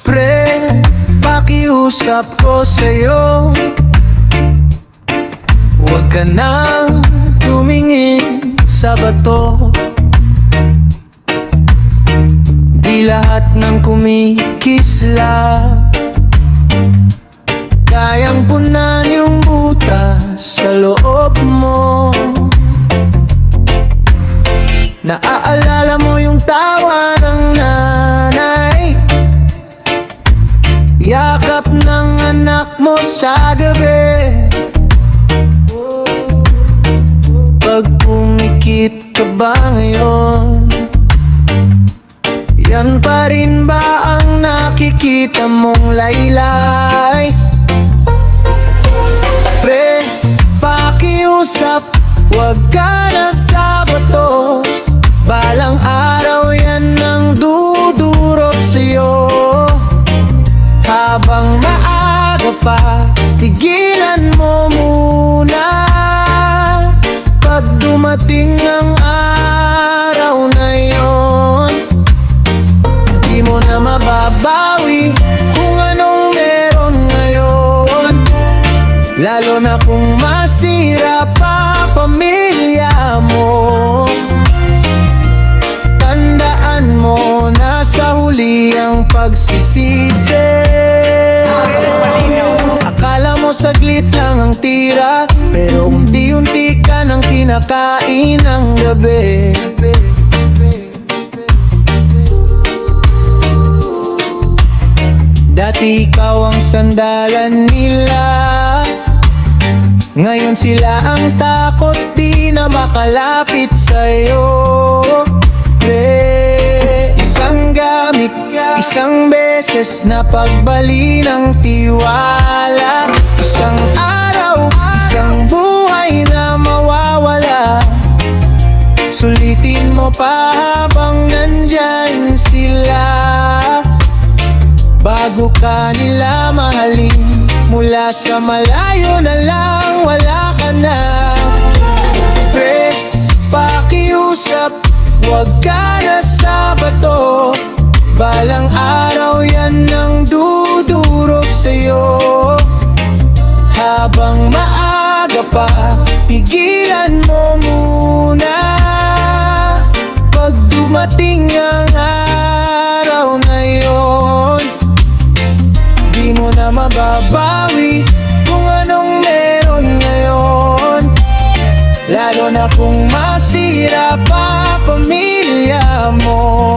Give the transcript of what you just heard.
Pre, pakiusap ko sa'yo, huwag ka nang tumingin sa bato. Di lahat ng kumikislap kayang punan yung butas sa loob mo. Naaalala mo yung tawa ng nanay, yakap ng anak mo sa gabi. Pag pumikit ka ba ngayon, yan pa rin ba ang nakikita mong laylay? Pre, pakiusap, huwag ka na sa bato. Balang araw yan ang dudurog sa'yo. Habang maaga pa, tigilan mo muna. Pag dumating ang araw na yon, di mo na mababawi kung anong meron ngayon. Lalo na kung masira pa pamilya mo. Tandaan mo na sa huli ang pagsisisi. Akala mo saglit lang ang tira, pero unti-unti ka nang kinakain ng gabi. Dati ikaw ang sandalan nila, ngayon sila ang takot, di na makalapit sa'yo. Isang gamit, isang beses na pagbali ng tiwala. Isang araw, isang buhay na mawawala. Sulitin mo pa habang nandyan sila, bago ka nila mahalin. Mula sa malayo na lang, wala ka na. Pre, pakiusap, huwag ka na sa bato. Balang araw yan ang dudurog sa'yo. Habang maaga pa, pigilan mo muna. Pag dumating ang araw na yon, di mo na mababawi kung anong meron ngayon. Lalo na kung masira pa pamilya mo.